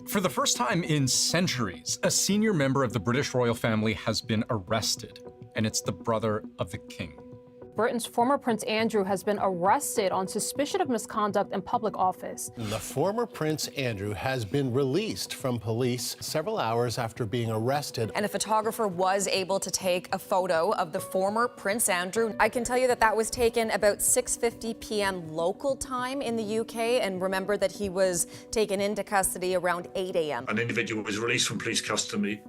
For the first time in centuries, a senior member of the British royal family has been arrested, and it's the brother of the king. Britain's former Prince Andrew has been arrested on suspicion of misconduct in public office. The former Prince Andrew has been released from police several hours after being arrested. And a photographer was able to take a photo of the former Prince Andrew. I can tell you that that was taken about 6:50 p.m. local time in the UK. And remember that he was taken into custody around 8 a.m. An individual was released from police custody,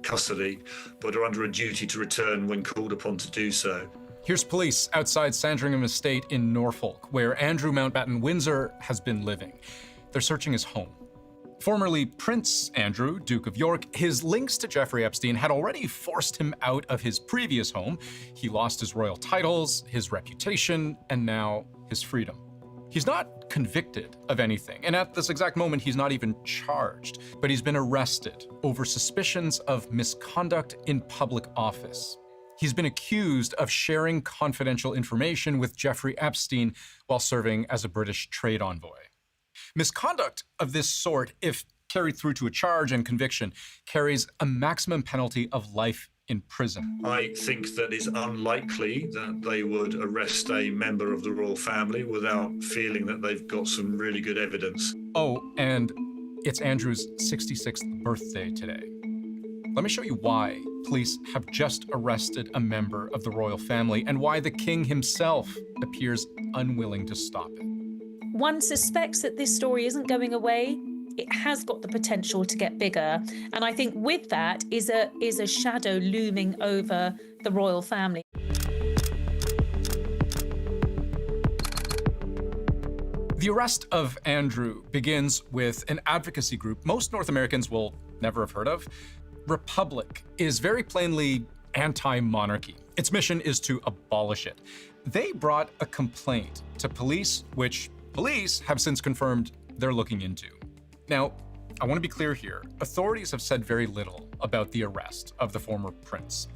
but are under a duty to return when called upon to do so. Here's police outside Sandringham Estate in Norfolk, where Andrew Mountbatten-Windsor has been living. They're searching his home. Formerly Prince Andrew, Duke of York, his links to Jeffrey Epstein had already forced him out of his previous home. He lost his royal titles, his reputation, and now his freedom. He's not convicted of anything, and at this exact moment, he's not even charged, but he's been arrested over suspicions of misconduct in public office. He's been accused of sharing confidential information with Jeffrey Epstein while serving as a British trade envoy. Misconduct of this sort, if carried through to a charge and conviction, carries a maximum penalty of life in prison. I think that it's unlikely that they would arrest a member of the royal family without feeling that they've got some really good evidence. Oh, and it's Andrew's 66th birthday today. Let me show you why police have just arrested a member of the royal family and why the king himself appears unwilling to stop it. One suspects that this story isn't going away. It has got the potential to get bigger. And I think with that is a shadow looming over the royal family. The arrest of Andrew begins with an advocacy group most North Americans will never have heard of. Republic is very plainly anti-monarchy. Its mission is to abolish it. They brought a complaint to police, which police have since confirmed they're looking into. Now, I want to be clear here. Authorities have said very little about the arrest of the former prince.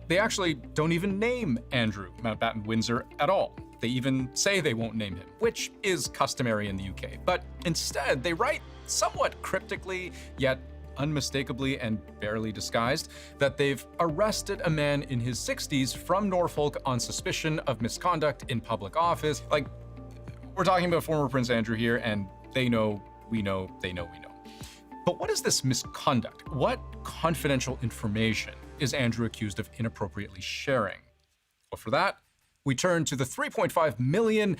They actually don't even name Andrew Mountbatten-Windsor at all. They even say they won't name him, which is customary in the UK. But instead, they write somewhat cryptically, yet unmistakably and barely disguised, that they've arrested a man in his 60s from Norfolk on suspicion of misconduct in public office. Like, we're talking about former Prince Andrew here, and they know, we know, they know, we know. But what is this misconduct? What confidential information is Andrew accused of inappropriately sharing? Well, for that, we turn to the 3.5 million,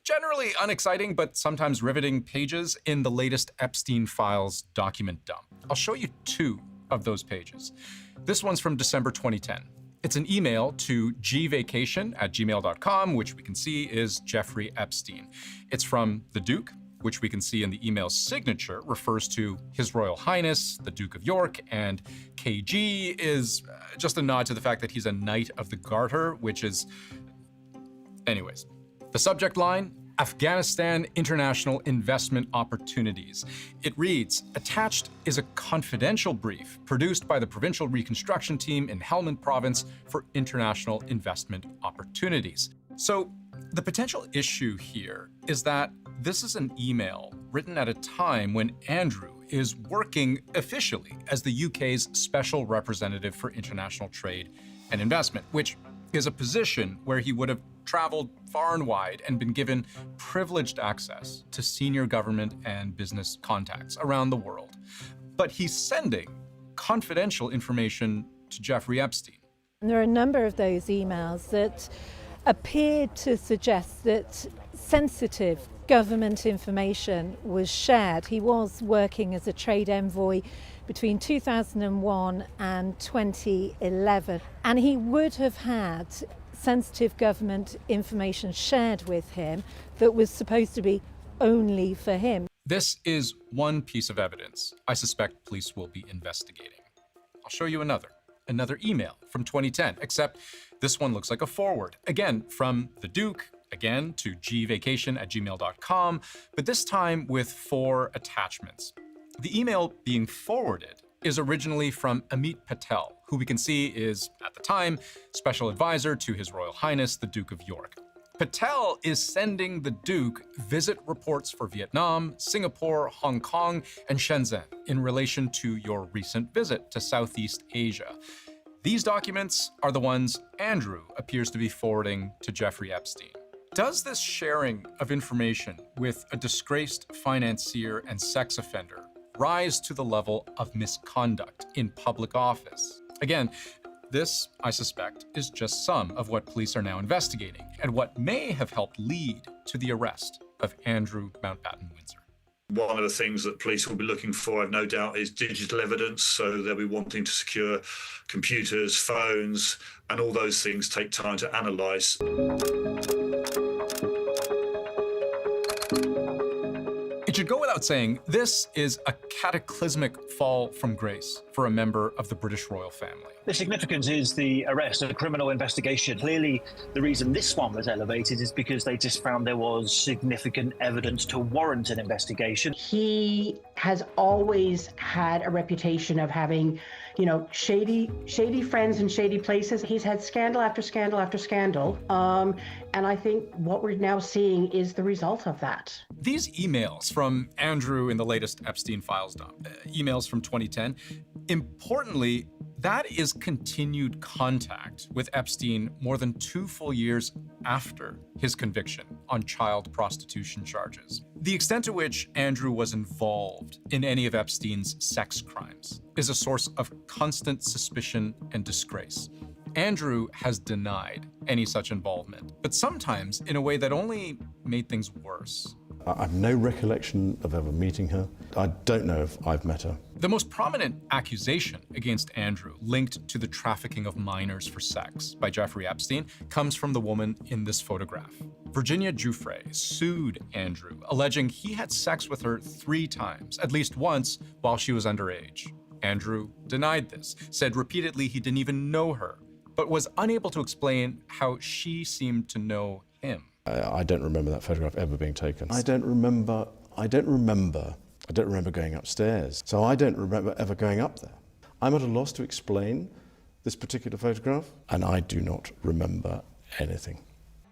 generally unexciting but sometimes riveting pages in the latest Epstein Files document dump. I'll show you two of those pages. This one's from December 2010. It's an email to gvacation@gmail.com, which we can see is Jeffrey Epstein. It's from the Duke, which we can see in the email's signature refers to His Royal Highness, the Duke of York, and KG is just a nod to the fact that he's a Knight of the Garter, which is... Anyways, the subject line, Afghanistan International Investment Opportunities. It reads, attached is a confidential brief produced by the Provincial Reconstruction Team in Helmand Province for international investment opportunities. So the potential issue here is that this is an email written at a time when Andrew is working officially as the UK's Special Representative for International Trade and Investment, which is a position where he would have traveled far and wide and been given privileged access to senior government and business contacts around the world. But he's sending confidential information to Jeffrey Epstein. There are a number of those emails that appeared to suggest that sensitive government information was shared. He was working as a trade envoy between 2001 and 2011, and he would have had sensitive government information shared with him that was supposed to be only for him. This is one piece of evidence I suspect police will be investigating. I'll show you another email from 2010, except this one looks like a forward, again from the Duke, again to gvacation@gmail.com, but this time with 4 attachments. The email being forwarded is originally from Amit Patel, who we can see is, at the time, special advisor to His Royal Highness, the Duke of York. Patel is sending the Duke visit reports for Vietnam, Singapore, Hong Kong, and Shenzhen in relation to your recent visit to Southeast Asia. These documents are the ones Andrew appears to be forwarding to Jeffrey Epstein. Does this sharing of information with a disgraced financier and sex offender rise to the level of misconduct in public office? Again, this, I suspect, is just some of what police are now investigating and what may have helped lead to the arrest of Andrew Mountbatten-Windsor. One of the things that police will be looking for, I've no doubt, is digital evidence. So they'll be wanting to secure computers, phones, and all those things take time to analyse. It should go without saying, this is a cataclysmic fall from grace for a member of the British royal family. The significance is the arrest of a criminal investigation. Clearly, the reason this one was elevated is because they just found there was significant evidence to warrant an investigation. He has always had a reputation of having, shady friends in shady places. He's had scandal after scandal after scandal. And I think what we're now seeing is the result of that. These emails from Andrew in the latest Epstein files dump, emails from 2010, importantly, that is continued contact with Epstein more than 2 full years after his conviction on child prostitution charges. The extent to which Andrew was involved in any of Epstein's sex crimes is a source of constant suspicion and disgrace. Andrew has denied any such involvement, but sometimes in a way that only made things worse. I have no recollection of ever meeting her. I don't know if I've met her. The most prominent accusation against Andrew, linked to the trafficking of minors for sex by Jeffrey Epstein, comes from the woman in this photograph. Virginia Giuffre sued Andrew, alleging he had sex with her 3 times, at least once while she was underage. Andrew denied this, said repeatedly he didn't even know her, but was unable to explain how she seemed to know him. I don't remember that photograph ever being taken. I don't remember going upstairs, so I don't remember ever going up there. I'm at a loss to explain this particular photograph, and I do not remember anything.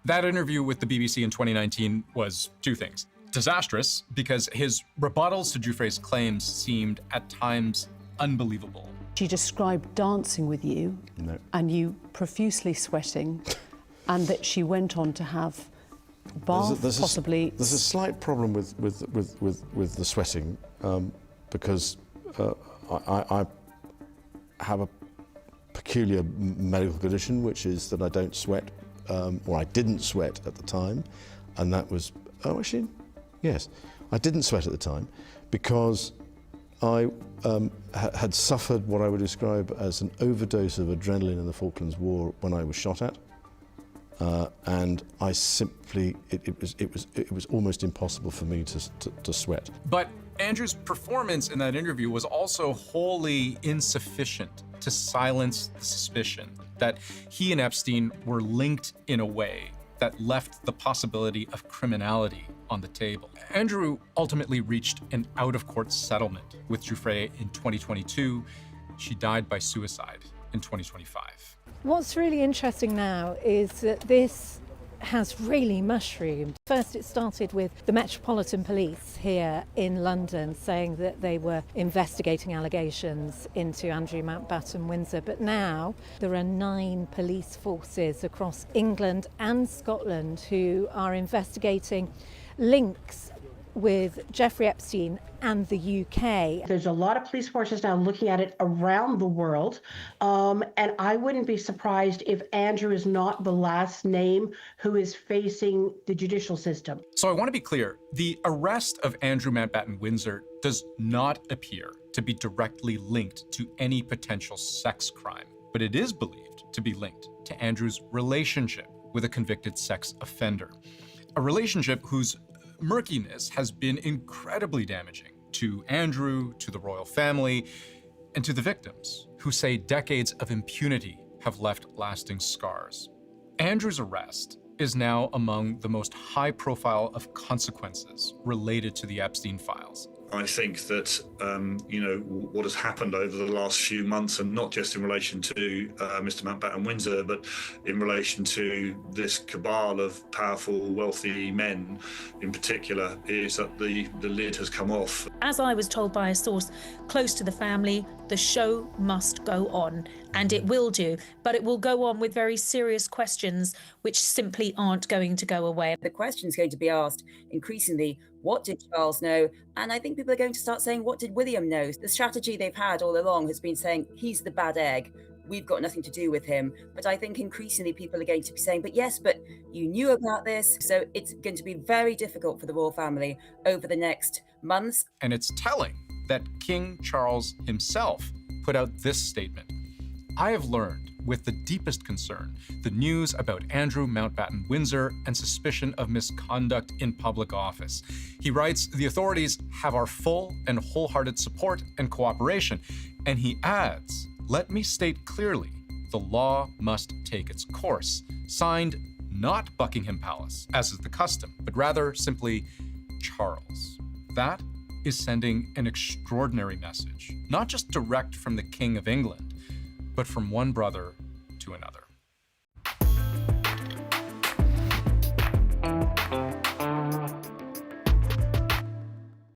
That interview with the BBC in 2019 was 2 things. Disastrous, because his rebuttals to Giuffre's claims seemed at times unbelievable. She described dancing with you, and you profusely sweating, and that she went on to have bath, possibly. There's a slight problem with the sweating because I have a peculiar medical condition, which is that I don't sweat, or I didn't sweat at the time, and that was yes, I didn't sweat at the time because I had suffered what I would describe as an overdose of adrenaline in the Falklands War when I was shot at. And I simply, it was almost impossible for me to sweat. But Andrew's performance in that interview was also wholly insufficient to silence the suspicion that he and Epstein were linked in a way that left the possibility of criminality on the table. Andrew ultimately reached an out-of-court settlement with Giuffre in 2022. She died by suicide in 2025. What's really interesting now is that this has really mushroomed. First, it started with the Metropolitan Police here in London saying that they were investigating allegations into Andrew Mountbatten-Windsor, but now there are 9 police forces across England and Scotland who are investigating links with Jeffrey Epstein and the UK. There's a lot of police forces now looking at it around the world, and I wouldn't be surprised if Andrew is not the last name who is facing the judicial system. So I want to be clear, the arrest of Andrew Mountbatten-Windsor does not appear to be directly linked to any potential sex crime, but it is believed to be linked to Andrew's relationship with a convicted sex offender, a relationship whose murkiness has been incredibly damaging to Andrew, to the royal family, and to the victims, who say decades of impunity have left lasting scars. Andrew's arrest is now among the most high-profile of consequences related to the Epstein files. I think that, what has happened over the last few months, and not just in relation to Mr. Mountbatten-Windsor, but in relation to this cabal of powerful, wealthy men in particular, is that the lid has come off. As I was told by a source close to the family, the show must go on, and it will do, but it will go on with very serious questions which simply aren't going to go away. The question's going to be asked increasingly, what did Charles know? And I think people are going to start saying, what did William know? The strategy they've had all along has been saying, he's the bad egg. We've got nothing to do with him. But I think increasingly people are going to be saying, but yes, but you knew about this. So it's going to be very difficult for the royal family over the next months. And it's telling that King Charles himself put out this statement. I have learned with the deepest concern the news about Andrew Mountbatten-Windsor and suspicion of misconduct in public office. He writes, the authorities have our full and wholehearted support and cooperation. And he adds, let me state clearly, the law must take its course. Signed, not Buckingham Palace, as is the custom, but rather simply Charles. That is sending an extraordinary message, not just direct from the King of England, but from one brother to another.